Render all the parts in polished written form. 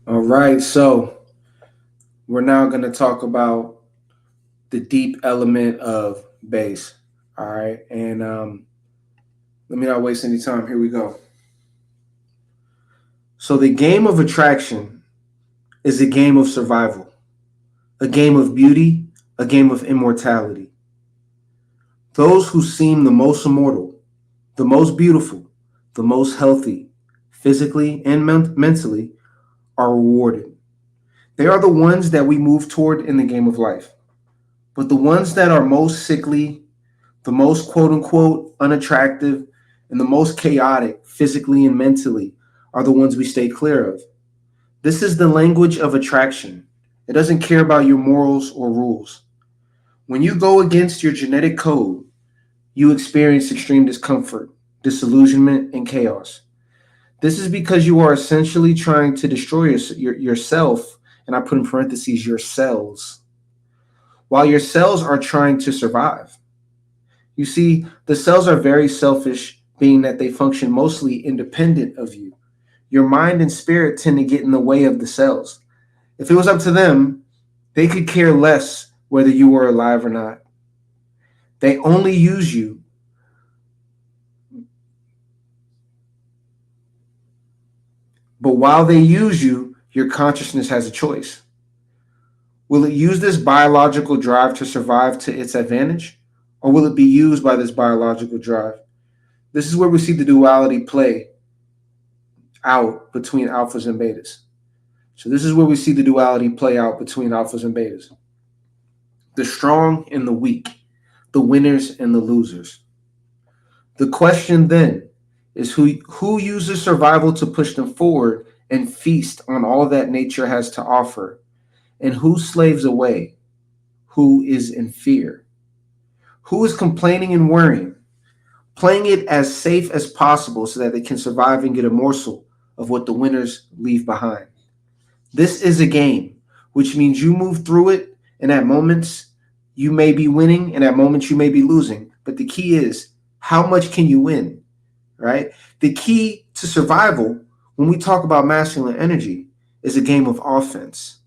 All right, so we're now going to talk about the deep element of bass. All right, and let me not waste any time. Here we go. So, the game of attraction is a game of survival, a game of beauty, a game of immortality. Those who seem the most immortal, the most beautiful, the most healthy, physically and mentally, are rewarded. They are the ones that we move toward in the game of life. But the ones that are most sickly, the most quote unquote unattractive, and the most chaotic physically and mentally are the ones we stay clear of. This is the language of attraction. It doesn't care about your morals or rules. When you go against your genetic code, you experience extreme discomfort, disillusionment, and chaos. This is because you are essentially trying to destroy yourself, and I put in parentheses your cells, while your cells are trying to survive. You see, the cells are very selfish, being that they function mostly independent of you. Your mind and spirit tend to get in the way of the cells. If it was up to them, they could care less whether you were alive or not. They only use you, but while they use you, your consciousness has a choice. Will it use this biological drive to survive to its advantage? Or will it be used by this biological drive? This is where we see the duality play out between alphas and betas. So this is where we see the duality play out between alphas and betas. The strong and the weak, the winners and the losers. The question then is who uses survival to push them forward and feast on all that nature has to offer, and who slaves away, who is in fear, who is complaining and worrying, playing it as safe as possible so that they can survive and get a morsel of what the winners leave behind. This is a game, which means you move through it, and at moments you may be winning, and at moments you may be losing. But the key is how much can you win, right? The key to survival when we talk about masculine energy is a game of offense.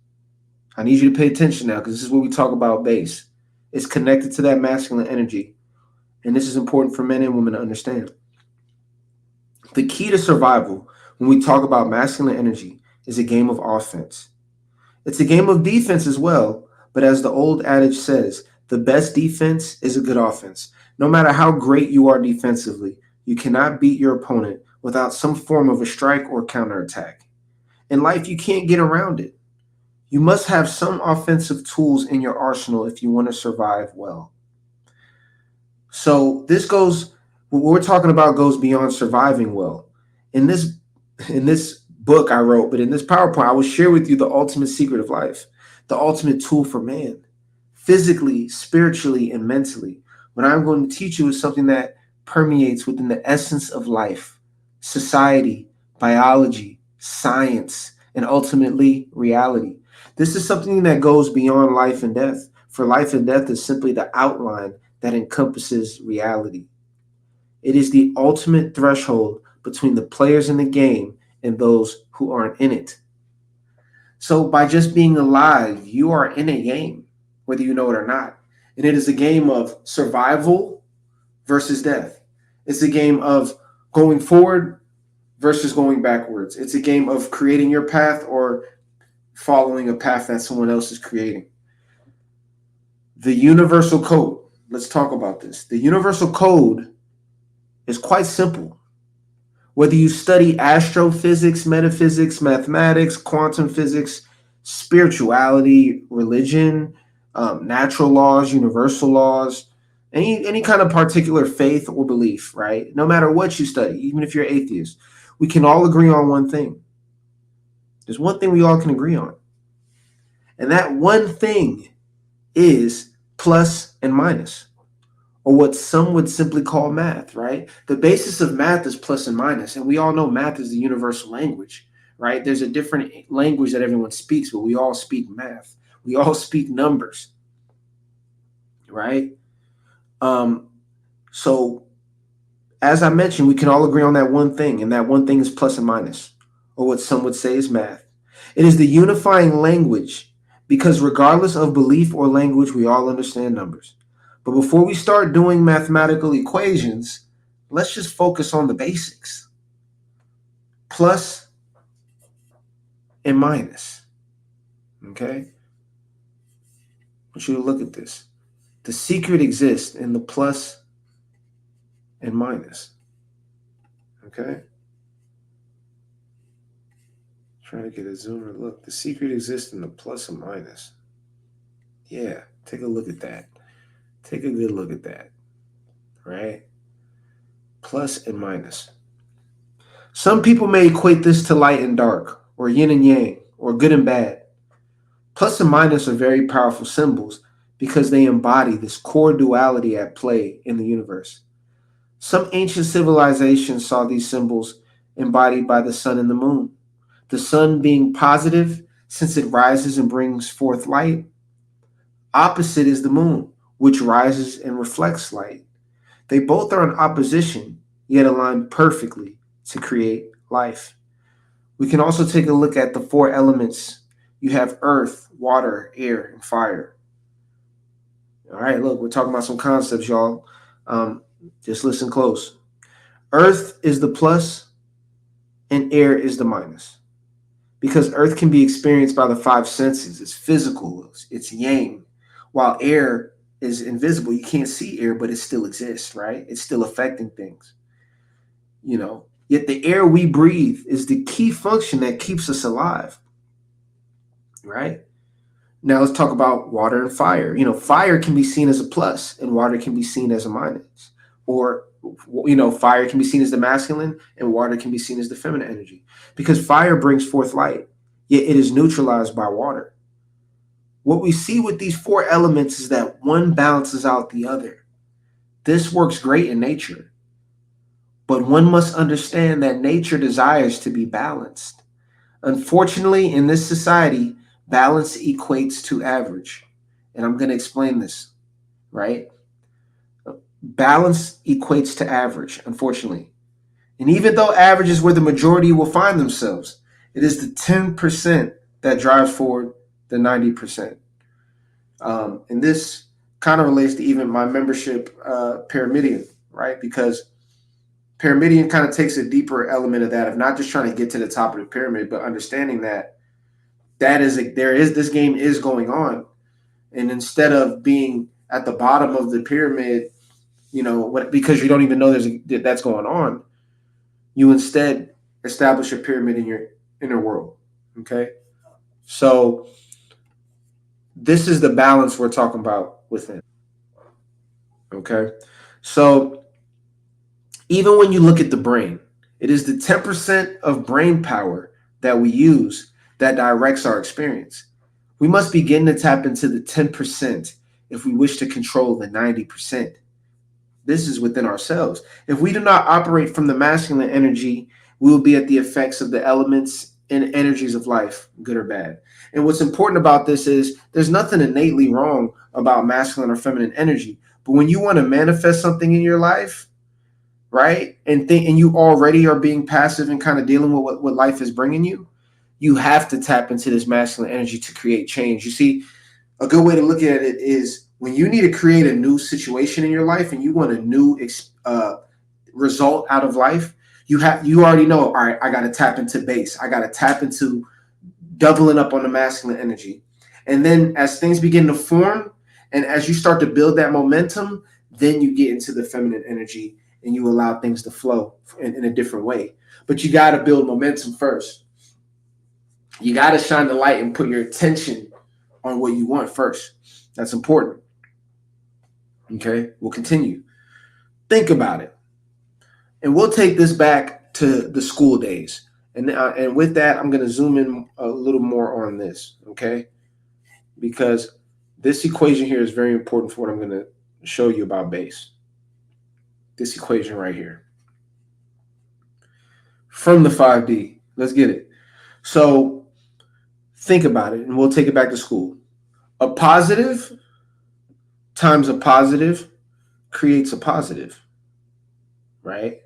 I need you to pay attention now because this is what we talk about base. It's connected to that masculine energy, and this is important for men and women to understand. The key to survival when we talk about masculine energy is a game of offense. It's a game of defense as well, but as the old adage says, the best defense is a good offense. No matter how great you are defensively, you cannot beat your opponent without some form of a strike or counterattack. In life, you can't get around it. You must have some offensive tools in your arsenal if you want to survive well. So this goes what we're talking about goes beyond surviving well. In this book I wrote, but in this PowerPoint, I will share with you the ultimate secret of life, the ultimate tool for man, physically, spiritually, and mentally. What I'm going to teach you is something that permeates within the essence of life, society, biology, science, and ultimately reality. This is something that goes beyond life and death. For life and death is simply the outline that encompasses reality. It is the ultimate threshold between the players in the game and those who aren't in it. So, by just being alive, you are in a game, whether you know it or not. And it is a game of survival versus death. It's a game of going forward versus going backwards. It's a game of creating your path or following a path that someone else is creating. The universal code. Let's talk about this. The universal code is quite simple. Whether you study astrophysics, metaphysics, mathematics, quantum physics, spirituality, religion, natural laws, universal laws, any kind of particular faith or belief, right? No matter what you study, even if you're atheist, we can all agree on one thing. There's one thing we all can agree on. And that one thing is plus and minus, or what some would simply call math, right? The basis of math is plus and minus, and we all know math is the universal language, right? There's a different language that everyone speaks, but we all speak math. We all speak numbers, right? Um, so, as I mentioned, we can all agree on that one thing, and that one thing is plus and minus, or what some would say is math. It is the unifying language because regardless of belief or language, we all understand numbers. But before we start doing mathematical equations, let's just focus on the basics. Plus and minus. Okay? I want you to look at this. The secret exists in the plus and minus. Okay? Trying to get a zoomer look. The secret exists in the plus and minus. Yeah, take a look at that. Take a good look at that. Right? Plus and minus. Some people may equate this to light and dark, or yin and yang, or good and bad. Plus and minus are very powerful symbols because they embody this core duality at play in the universe. Some ancient civilizations saw these symbols embodied by the sun and the moon. The sun being positive since it rises and brings forth light. Opposite is the moon, which rises and reflects light. They both are in opposition, yet align perfectly to create life. We can also take a look at the four elements. You have earth, water, air, and fire. All right, look, we're talking about some concepts, y'all. Just listen close. Earth is the plus, and air is the minus. Because earth can be experienced by the five senses. It's physical, it's yang, while air is invisible. You can't see air, but it still exists, right? It's still affecting things, you know. Yet the air we breathe is the key function that keeps us alive, right? Now let's talk about water and fire. Fire can be seen as a plus and water can be seen as a minus. Or, fire can be seen as the masculine and water can be seen as the feminine energy. Because fire brings forth light, yet it is neutralized by water. What we see with these four elements is that one balances out the other. This works great in nature, but one must understand that nature desires to be balanced. Unfortunately, in this society, balance equates to average. And I'm going to explain this, right? Balance equates to average, unfortunately. And even though average is where the majority will find themselves, it is the 10% that drives forward the 90%. And this kind of relates to even my membership, Pyramidion, right? Because Pyramidion kind of takes a deeper element of that, of not just trying to get to the top of the pyramid, but understanding that this game is going on, and instead of being at the bottom of the pyramid, because you don't even know that's going on, you instead establish a pyramid in your inner world. Okay, so this is the balance we're talking about within. Okay, so even when you look at the brain, it is the 10% of brain power that we use that directs our experience. We must begin to tap into the 10% if we wish to control the 90%. This is within ourselves. If we do not operate from the masculine energy, we will be at the effects of the elements and energies of life, good or bad. And what's important about this is there's nothing innately wrong about masculine or feminine energy. But when you want to manifest something in your life, right, and you already are being passive and kind of dealing with what life is bringing you, you have to tap into this masculine energy to create change. You see, a good way to look at it is when you need to create a new situation in your life and you want a new result out of life, you already know, all right, I got to tap into base. I got to tap into doubling up on the masculine energy. And then as things begin to form and as you start to build that momentum, then you get into the feminine energy and you allow things to flow in a different way. But you got to build momentum first. You got to shine the light and put your attention on what you want first. That's important. Okay, we'll continue. Think about it. And we'll take this back to the school days. And with that, I'm going to zoom in a little more on this, okay? Because this equation here is very important for what I'm going to show you about base. This equation right here. From the 5D. Let's get it. So think about it, and we'll take it back to school. A positive times a positive creates a positive, right?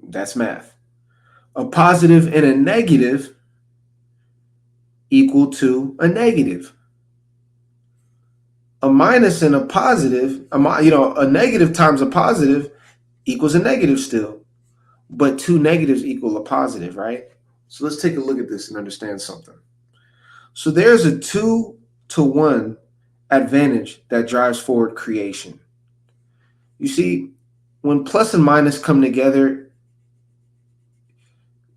That's math. A positive and a negative equal to a negative. A minus and a positive, a negative times a positive equals a negative still. But two negatives equal a positive, right? So let's take a look at this and understand something. So there's a 2-to-1 advantage that drives forward creation. You see, when plus and minus come together,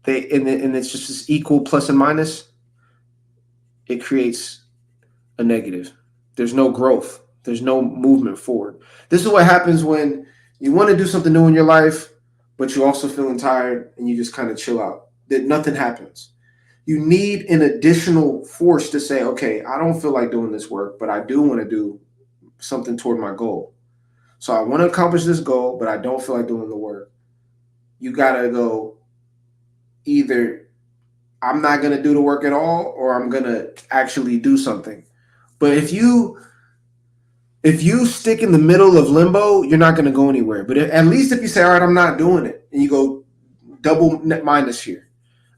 and it's just this equal plus and minus, it creates a negative. There's no growth. There's no movement forward. This is what happens when you want to do something new in your life, but you're also feeling tired and you just kind of chill out. That nothing happens. You need an additional force to say, okay, I don't feel like doing this work, but I do want to do something toward my goal. So I want to accomplish this goal, but I don't feel like doing the work. You got to go either I'm not going to do the work at all or I'm going to actually do something. But if you stick in the middle of limbo, you're not going to go anywhere. But at least if you say, all right, I'm not doing it, and you go double net minus here,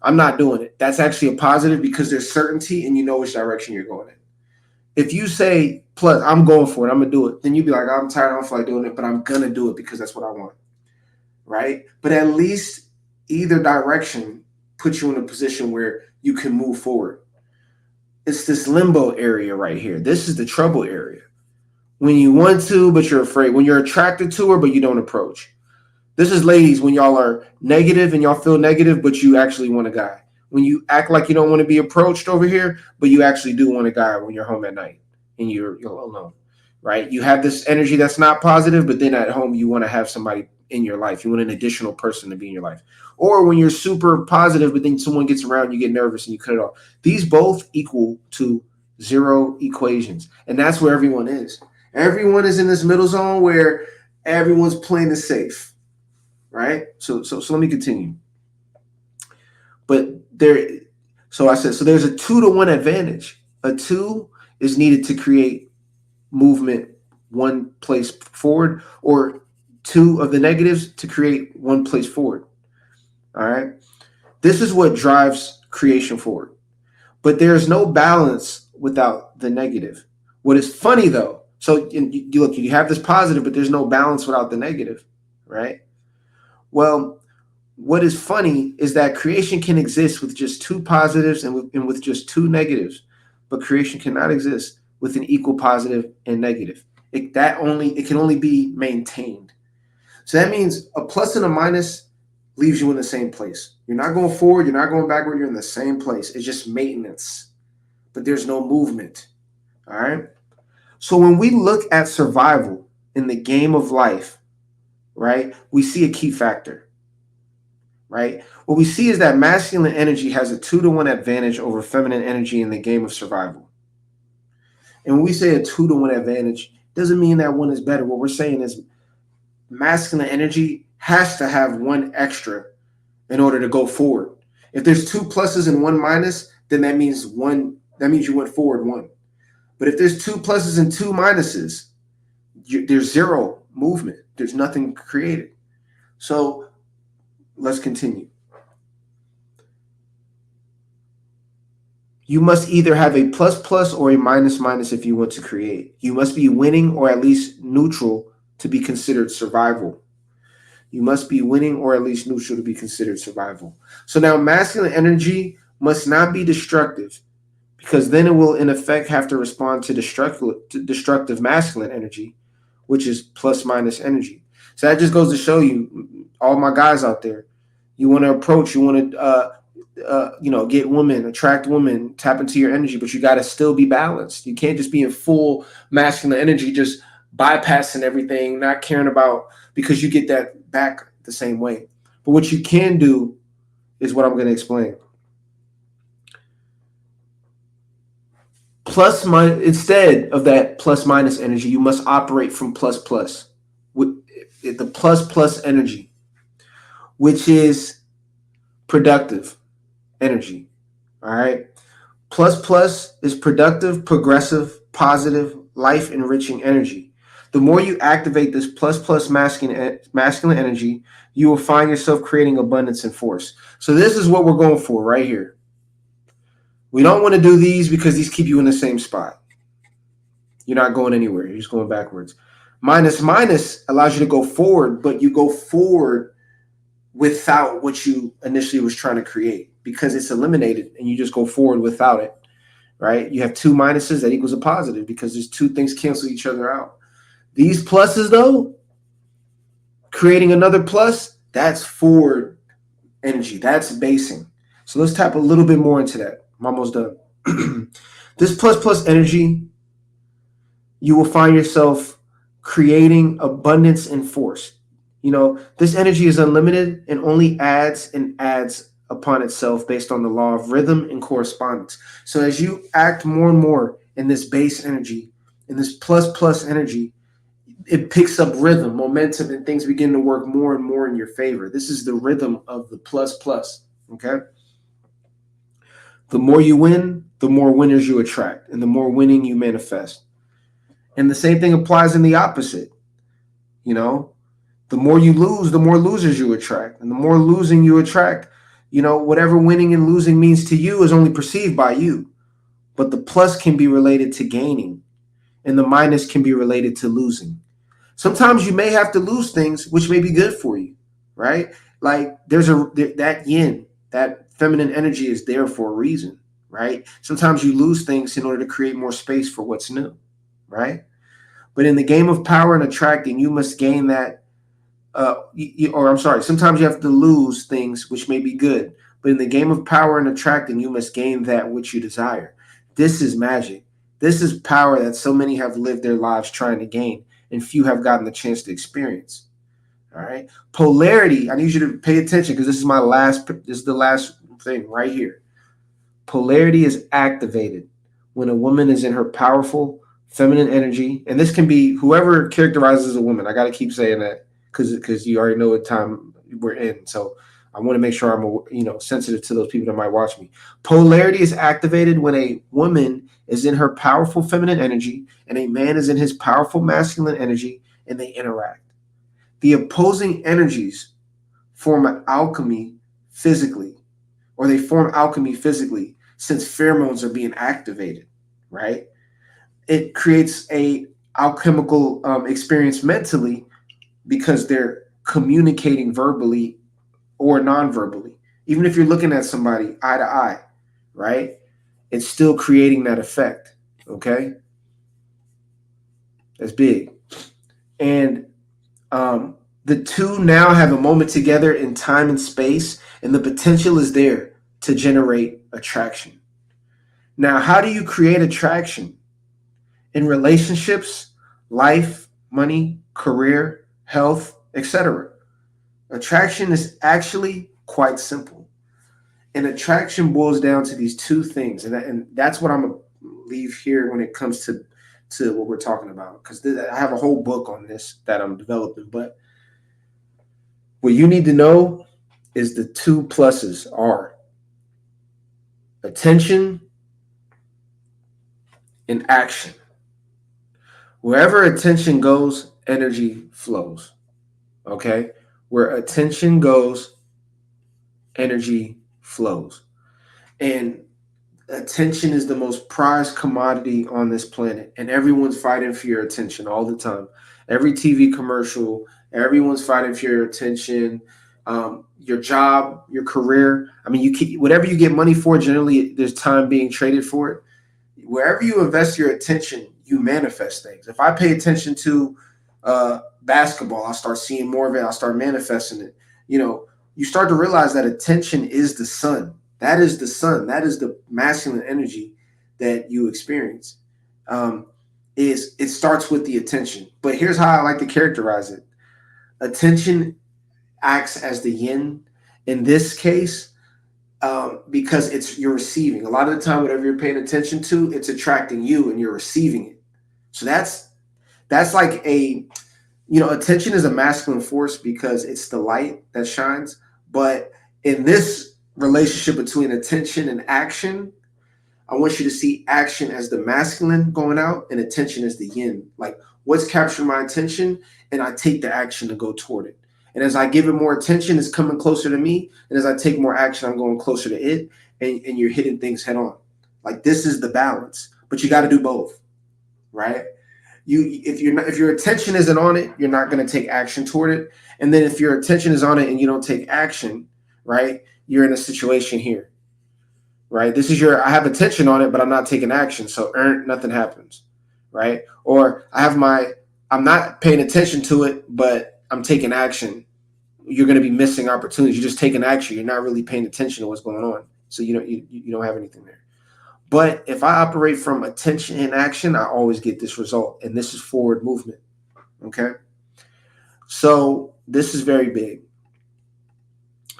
I'm not doing it. That's actually a positive because there's certainty and you know which direction you're going in. If you say plus, I'm going for it, I'm gonna do it, then you'd be like, I'm tired, I don't feel like doing it, but I'm gonna do it because that's what I want, right? But at least either direction puts you in a position where you can move forward. It's this limbo area right here. This is the trouble area. When you want to, but you're afraid. When you're attracted to her, but you don't approach. This is ladies when y'all are negative and y'all feel negative, but you actually want a guy. When you act like you don't want to be approached over here, but you actually do want a guy when you're home at night and you're alone, right? You have this energy that's not positive, but then at home you want to have somebody in your life. You want an additional person to be in your life. Or when you're super positive, but then someone gets around, you get nervous and you cut it off. These both equal to zero equations. And that's where everyone is. Everyone is in this middle zone where everyone's playing it safe, right? So let me continue. But I said, so there's a 2-to-1 advantage. A 2 is needed to create movement one place forward, or 2 of the negatives to create one place forward. All right. This is what drives creation forward. But there's no balance without the negative. What is funny though, so you look, you have this positive, but there's no balance without the negative, right? Well, what is funny is that creation can exist with just 2 positives and with just 2 negatives, but creation cannot exist with an equal positive and negative. It can only be maintained. So that means a plus and a minus leaves you in the same place. You're not going forward, you're not going backward, you're in the same place. It's just maintenance, but there's no movement. All right. So when we look at survival in the game of life, right, we see a key factor. Right? What we see is that masculine energy has a 2-to-1 advantage over feminine energy in the game of survival. And when we say a 2-to-1 advantage, doesn't mean that one is better. What we're saying is masculine energy has to have one extra in order to go forward. If there's 2 pluses and 1 minus, then that means you went forward 1. But if there's 2 pluses and 2 minuses, there's zero movement. There's nothing created. So let's continue. You must either have a plus plus or a minus minus if you want to create. You must be winning or at least neutral to be considered survival. You must be winning or at least neutral to be considered survival. So now masculine energy must not be destructive, because then it will in effect have to respond to destructive masculine energy, which is plus minus energy. So that just goes to show you, all my guys out there, you want to approach, you want to get women, attract women, tap into your energy, but you got to still be balanced. You can't just be in full masculine energy, just bypassing everything, not caring about, because you get that back the same way. But what you can do is what I'm going to explain. Plus minus, instead of that plus minus energy, you must operate from plus plus, with the plus plus energy, which is productive energy. All right. Plus plus is productive, progressive, positive, life enriching energy. The more you activate this plus plus masculine energy, you will find yourself creating abundance and force. So this is what we're going for right here. We don't want to do these because these keep you in the same spot. You're not going anywhere. You're just going backwards. Minus minus allows you to go forward, but you go forward without what you initially was trying to create because it's eliminated and you just go forward without it, right? You have two minuses that equals a positive because there's two things cancel each other out. These pluses, though, creating another plus, that's forward energy. That's basing. So let's tap a little bit more into that. I'm almost done. This plus plus energy, you will find yourself creating abundance and force. You know, this energy is unlimited and only adds and adds upon itself based on the law of rhythm and correspondence. So as you act more and more in this base energy, in this plus plus energy, it picks up rhythm, momentum, and things begin to work more and more in your favor. This is the rhythm of the plus plus. Okay. The more you win, the more winners you attract, and the more winning you manifest. And the same thing applies in the opposite. You know, the more you lose, the more losers you attract. And the more losing you attract, you know, whatever winning and losing means to you is only perceived by you. But the plus can be related to gaining, and the minus can be related to losing. Sometimes you may have to lose things which may be good for you, right? Like there's that yin, that feminine energy is there for a reason, right? Sometimes you lose things in order to create more space for what's new, right? But in the game of power and attracting, you must gain that. Or I'm sorry, sometimes you have to lose things which may be good. But in the game of power and attracting, you must gain that which you desire. This is magic. This is power that so many have lived their lives trying to gain, and few have gotten the chance to experience. All right. Polarity. I need you to pay attention because this is my last. This is the last thing right here. Polarity is activated when a woman is in her powerful feminine energy, and this can be whoever characterizes a woman. I got to keep saying that because you already know what time we're in. So I want to make sure I'm sensitive to those people that might watch me. Polarity is activated when a woman is in her powerful feminine energy and a man is in his powerful masculine energy, and they interact. The opposing energies form an alchemy physically, or they form alchemy physically since pheromones are being activated, right? It creates a alchemical experience mentally because they're communicating verbally or non-verbally. Even if you're looking at somebody eye to eye, right? It's still creating that effect. Okay, that's big. And the two now have a moment together in time and space, and the potential is there to generate attraction. Now, how do you create attraction? In relationships, life, money, career, health, etc. Attraction is actually quite simple. And attraction boils down to these two things. And that's what I'm going to leave here when it comes to what we're talking about. Because I have a whole book on this that I'm developing. But what you need to know is the two pluses are attention and action. Wherever attention goes, energy flows. Okay? Where attention goes, energy flows. And attention is the most prized commodity on this planet. And everyone's fighting for your attention all the time. Every TV commercial, everyone's fighting for your attention. Your job, your career. I mean, whatever you get money for, generally there's time being traded for it. Wherever you invest your attention, you manifest things. If I pay attention to basketball, I'll start seeing more of it. I'll start manifesting it. You start to realize that attention is the sun. That is the sun. That is the masculine energy that you experience. It starts with the attention. But here's how I like to characterize it. Attention acts as the yin. In this case, because you're receiving. A lot of the time, whatever you're paying attention to, it's attracting you, and you're receiving it. So that's like attention is a masculine force because it's the light that shines. But in this relationship between attention and action, I want you to see action as the masculine going out and attention as the yin. Like what's capturing my attention, and I take the action to go toward it. And as I give it more attention, it's coming closer to me. And as I take more action, I'm going closer to it. And you're hitting things head on. Like this is the balance, but you got to do both, right? If your attention isn't on it, you're not going to take action toward it. And then if your attention is on it and you don't take action, right, you're in a situation here, right? This is I have attention on it, but I'm not taking action, so nothing happens, right? Or I'm not paying attention to it, but I'm taking action. You're going to be missing opportunities. You're just taking action. You're not really paying attention to what's going on, so you don't have anything there. But if I operate from attention and action, I always get this result, and this is forward movement. Okay, so this is very big.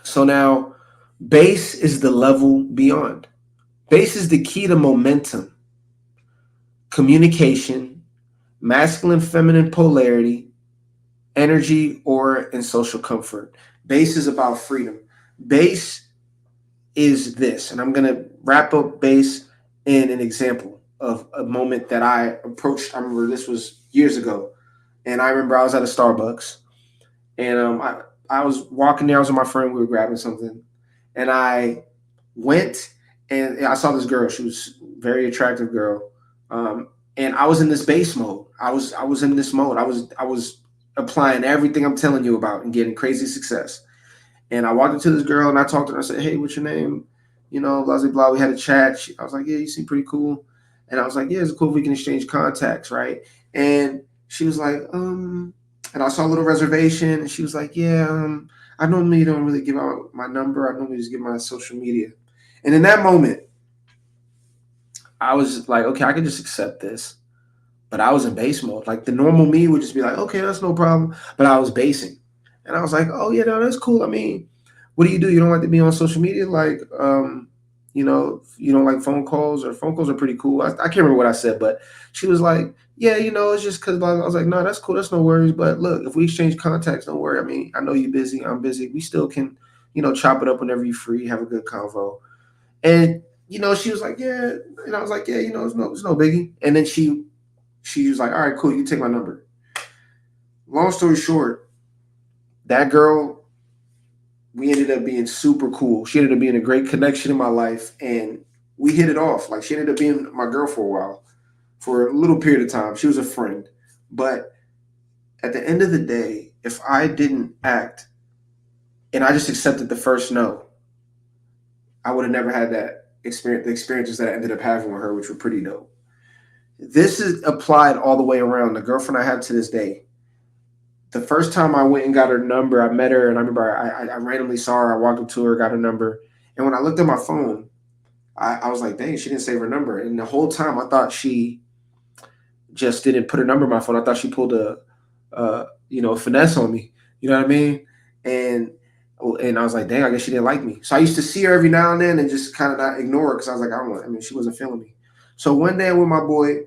So now, base is the level beyond. Base is the key to momentum, communication, masculine feminine polarity, energy, aura, and social comfort. Base is about freedom. Base is this, and I'm going to wrap up base in an example of a moment that I approached. I remember this was years ago, and I remember I was at a Starbucks, and I was walking there. I was with my friend. We were grabbing something, and I went and I saw this girl. She was a very attractive girl, and I was in this base mode. I was in this mode. I was applying everything I'm telling you about and getting crazy success. And I walked into this girl and I talked to her. I said, "Hey, what's your name?" Blah blah blah. We had a chat. I was like, "Yeah, you seem pretty cool." And I was like, "Yeah, it's cool if we can exchange contacts, right?" And she was like, And I saw a little reservation, and she was like, "Yeah, I normally don't really give out my number. I normally just give my social media." And in that moment, I was like, "Okay, I can just accept this." But I was in base mode. Like the normal me would just be like, "Okay, that's no problem." But I was basing, and I was like, "Oh yeah, no, that's cool. I mean, what do? You don't like to be on social media? Like, you don't like phone calls, or phone calls are pretty cool." I can't remember what I said, but she was like, "Yeah, it's just because." I was like, "No, that's cool. That's no worries. But look, if we exchange contacts, don't worry. I mean, I know you're busy. I'm busy. We still can, chop it up whenever you're free. Have a good convo." And she was like, "Yeah," and I was like, "Yeah, it's no biggie." And then she was like, "All right, cool. You can take my number." Long story short, that girl, we ended up being super cool. She ended up being a great connection in my life, and we hit it off. Like she ended up being my girl for a while, for a little period of time. She was a friend, but at the end of the day, if I didn't act and I just accepted the first no, I would have never had that experience. The experiences that I ended up having with her, which were pretty dope. This is applied all the way around. The girlfriend I have to this day, the first time I went and got her number, I met her, and I remember I randomly saw her. I walked up to her, got her number, and when I looked at my phone, I was like, "Dang, she didn't save her number." And the whole time, I thought she just didn't put her number in my phone. I thought she pulled a finesse on me. You know what I mean? And and I was like, "Dang, I guess she didn't like me." So I used to see her every now and then and just kind of not ignore her because I was like, "I don't want." I mean, she wasn't feeling me. So one day I'm with my boy,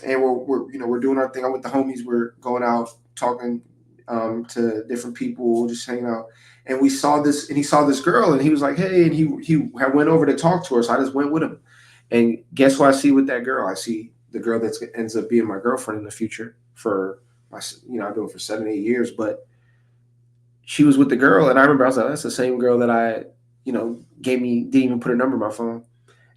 and we're doing our thing. I'm with the homies. We're going out talking to different people, just hanging out. And we saw this, and he saw this girl, and he was like, "Hey," and he had went over to talk to her, so I just went with him. And guess what I see with that girl? I see the girl that ends up being my girlfriend in the future for my, I've been with for 7, 8 years, but she was with the girl, and I remember I was like, "That's the same girl that I, didn't even put her number in my phone."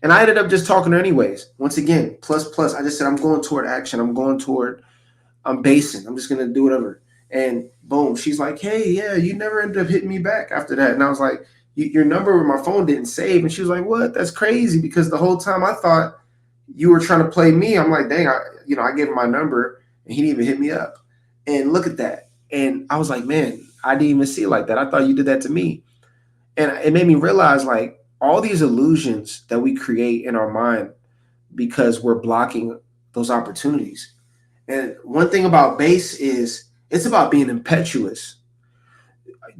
And I ended up just talking to her anyways. Once again, plus plus. I just said I'm going toward action. I'm basing. I'm just gonna do whatever. And boom, she's like, "Hey, yeah, you never ended up hitting me back after that." And I was like, "Your number with my phone didn't save." And she was like, "What? That's crazy, because the whole time I thought you were trying to play me." I'm like, "Dang, I gave him my number and he didn't even hit me up." And look at that. And I was like, "Man, I didn't even see it like that. I thought you did that to me." And it made me realize, like, all these illusions that we create in our mind because we're blocking those opportunities. And one thing about base is it's about being impetuous.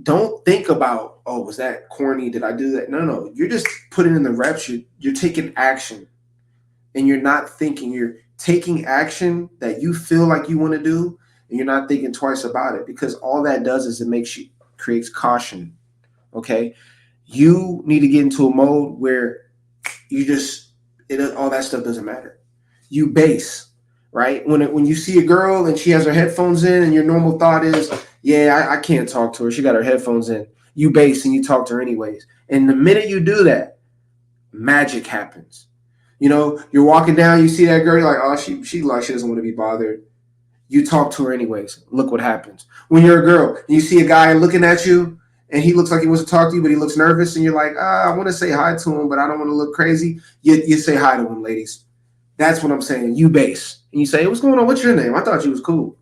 Don't think about, "Oh, was that corny? Did I do that?" No, no. You're just putting in the reps. You're taking action, and you're not thinking. You're taking action that you feel like you want to do, and you're not thinking twice about it, because all that does is creates caution. Okay. You need to get into a mode where all that stuff doesn't matter. You base, right? When you see a girl and she has her headphones in, and your normal thought is, "Yeah, I can't talk to her. She got her headphones in." You base and you talk to her anyways. And the minute you do that, magic happens. You know, you're walking down, you see that girl, you're like, oh, she like she doesn't want to be bothered. You talk to her anyways. Look what happens. When you're a girl and you see a guy looking at you and he looks like he wants to talk to you, but he looks nervous, and you're like, I want to say hi to him, but I don't want to look crazy. You say hi to him, ladies. That's what I'm saying. You base. And you say, hey, what's going on? What's your name? I thought you was cool.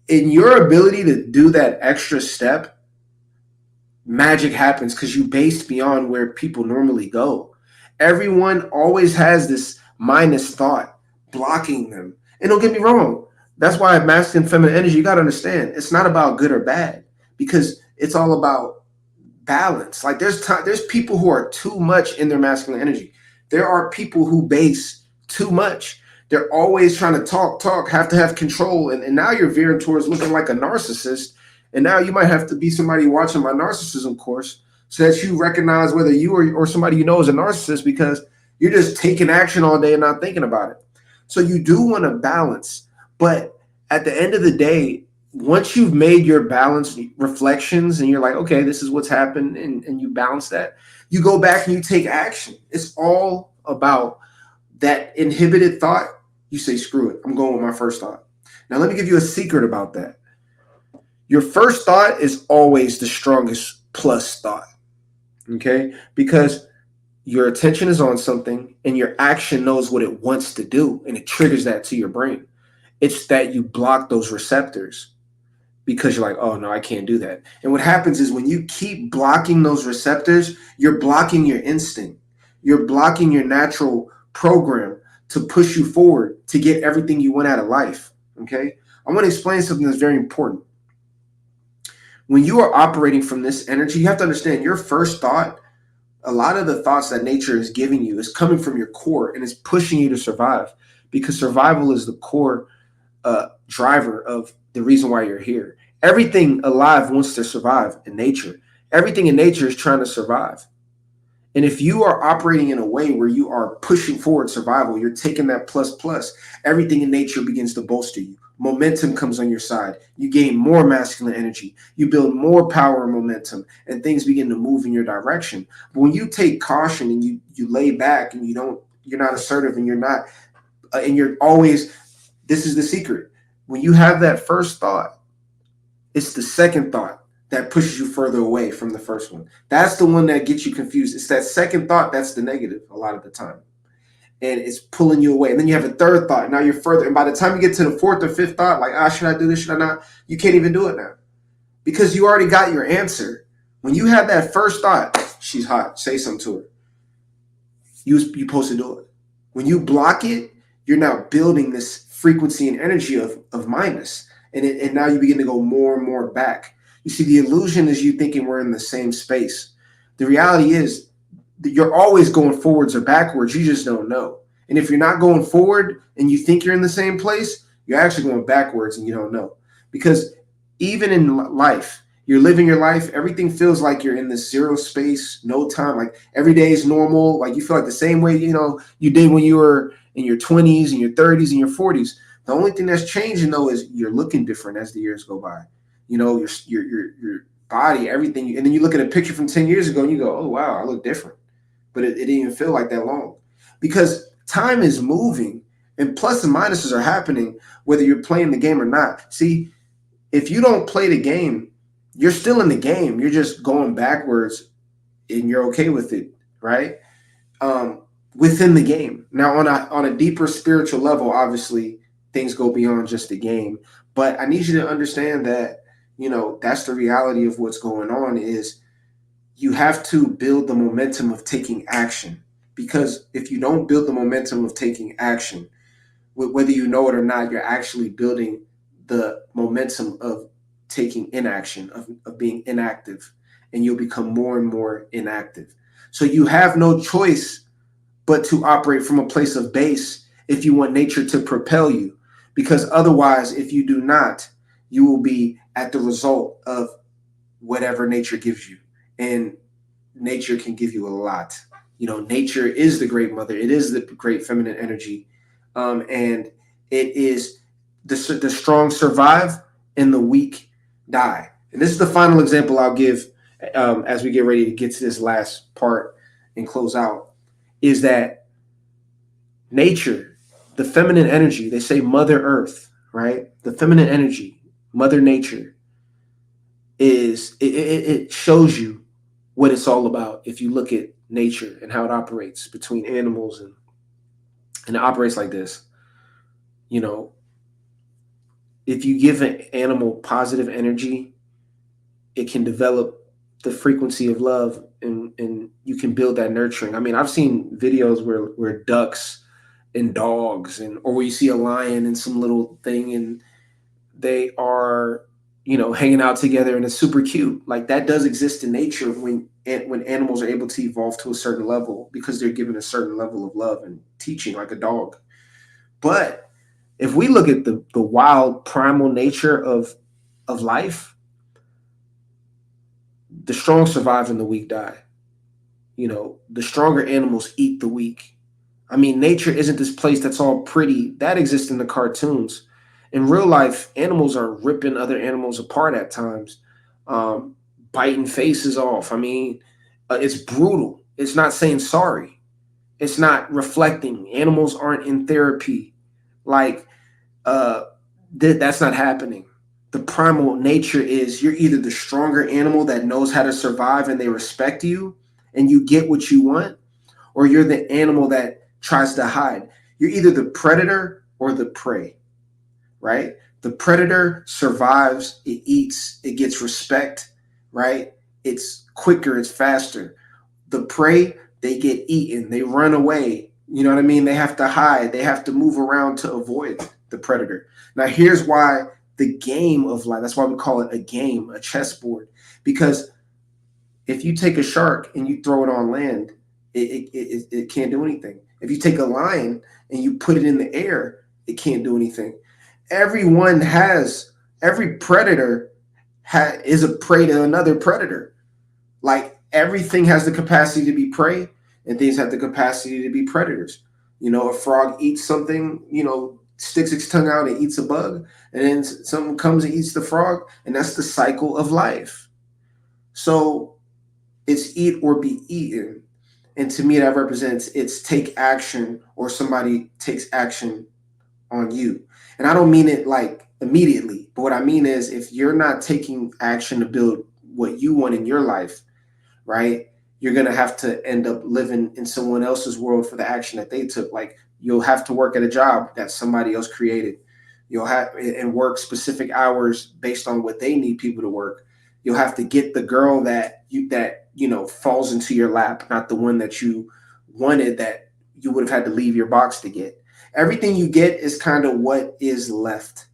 In your ability to do that extra step, magic happens because you based beyond where people normally go. Everyone always has this minus thought blocking them. And don't get me wrong, that's why masculine feminine energy, you got to understand, it's not about good or bad, because it's all about balance. Like there's people who are too much in their masculine energy. There are people who base too much. They're always trying to talk, have to have control, and now you're veering towards looking like a narcissist. And now you might have to be somebody watching my narcissism course so that you recognize whether you or somebody you know is a narcissist, because you're just taking action all day and not thinking about it. So you do want to balance, but at the end of the day, once you've made your balance reflections and you're like, okay, this is what's happened, and you balance that, you go back and you take action. It's all about that inhibited thought. You say, screw it, I'm going with my first thought. Now, let me give you a secret about that. Your first thought is always the strongest plus thought, okay? Because your attention is on something and your action knows what it wants to do and it triggers that to your brain. It's that you block those receptors because you're like, oh no, I can't do that. And what happens is when you keep blocking those receptors, you're blocking your instinct. You're blocking your natural program to push you forward to get everything you want out of life. Okay? I want to explain something that's very important. When you are operating from this energy, you have to understand your first thought, a lot of the thoughts that nature is giving you is coming from your core and it's pushing you to survive, because survival is the core driver of the reason why you're here. Everything alive wants to survive in nature. Everything in nature is trying to survive. And if you are operating in a way where you are pushing forward survival, you're taking that plus plus, everything in nature begins to bolster you. Momentum comes on your side. You gain more masculine energy. You build more power and momentum, and things begin to move in your direction. But when you take caution and you lay back and you're not assertive, and you're not, and you're always, this is the secret. When you have that first thought, it's the second thought that pushes you further away from the first one. That's the one that gets you confused. It's that second thought that's the negative a lot of the time. And it's pulling you away. And then you have a third thought. Now you're further. And by the time you get to the fourth or fifth thought, like, should I do this? Should I not? You can't even do it now because you already got your answer. When you have that first thought, she's hot, say something to her. You supposed to do it. When you block it, you're now building this frequency and energy of minus. And now you begin to go more and more back. You see, the illusion is you thinking we're in the same space. The reality is that you're always going forwards or backwards. You just don't know. And if you're not going forward and you think you're in the same place, you're actually going backwards and you don't know. Because even in life, you're living your life, everything feels like you're in this zero space, no time. Like every day is normal. Like you feel like the same way, you did when you were in your 20s and your 30s and your 40s. The only thing that's changing though is you're looking different as the years go by. Your body, everything, and then you look at a picture from 10 years ago and you go, oh wow, I look different. But it didn't even feel like that long. Because time is moving and plus and minuses are happening whether you're playing the game or not. See, if you don't play the game, you're still in the game. You're just going backwards and you're okay with it, right? Within the game. Now on a deeper spiritual level, obviously things go beyond just the game. But I need you to understand that, that's the reality of what's going on is you have to build the momentum of taking action. Because if you don't build the momentum of taking action, whether you know it or not, you're actually building the momentum of taking inaction, of being inactive, and you'll become more and more inactive. So you have no choice but to operate from a place of base if you want nature to propel you. Because otherwise, if you do not, you will be at the result of whatever nature gives you. And nature can give you a lot. Nature is the great mother. It is the great feminine energy. And it is the strong survive and the weak die. And this is the final example I'll give as we get ready to get to this last part and close out, is that Nature, the feminine energy, they say Mother Earth, right? The feminine energy, Mother Nature, it shows you what it's all about if you look at nature and how it operates between animals, and it operates like this. You know, if you give an animal positive energy, it can develop the frequency of love, and you can build that nurturing. I mean, I've seen videos where ducks and dogs, and or where you see a lion and some little thing, and they are, hanging out together, and it's super cute. Like, that does exist in nature when animals are able to evolve to a certain level because they're given a certain level of love and teaching, like a dog. But if we look at the wild primal nature of life, the strong survive and the weak die. The stronger animals eat the weak. I mean, nature isn't this place that's all pretty. That exists in the cartoons. In real life, animals are ripping other animals apart at times, um, biting faces off. I mean, it's brutal. It's not saying sorry. It's not reflecting. Animals aren't in therapy. Like, uh, that's not happening. The primal nature is you're either the stronger animal that knows how to survive and they respect you and you get what you want, or you're the animal that tries to hide. You're either the predator or the prey, right? The predator survives, it eats, it gets respect, right? It's quicker, it's faster. The prey, they get eaten, they run away. You know what I mean? They have to hide, they have to move around to avoid the predator. Now, here's why the game of life, that's why we call it a game, a chessboard, because if you take a shark and you throw it on land, it can't do anything. If you take a lion and you put it in the air, it can't do anything. Everyone has, every predator is a prey to another predator. Like, everything has the capacity to be prey, and things have the capacity to be predators. A frog eats something, sticks its tongue out and eats a bug, and then someone comes and eats the frog, and that's the cycle of life. So it's eat or be eaten. And to me, that represents it's take action or somebody takes action on you. And I don't mean it like immediately, but what I mean is if you're not taking action to build what you want in your life, right? You're going to have to end up living in someone else's world for the action that they took. Like, you'll have to work at a job that somebody else created. You'll have and work specific hours based on what they need people to work. You'll have to get the girl that falls into your lap, not the one that you wanted, that you would have had to leave your box to get. Everything you get is kind of what is left.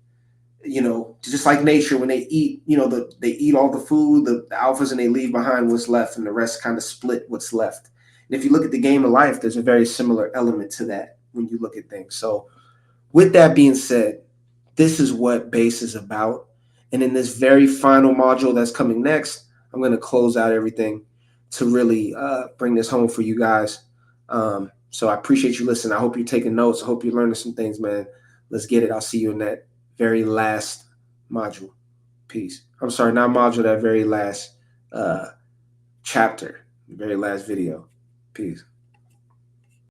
Just like nature, when they eat, they eat all the food, the alphas, and they leave behind what's left, and the rest kind of split what's left. And if you look at the game of life, there's a very similar element to that when you look at things. So, with that being said, this is what base is about. And in this very final module that's coming next, I'm going to close out everything to really bring this home for you guys. So I appreciate you listening. I hope you're taking notes. I hope you're learning some things, man. Let's get it. I'll see you in that very last module. Peace. I'm sorry, not module, that very last chapter, very last video. Peace.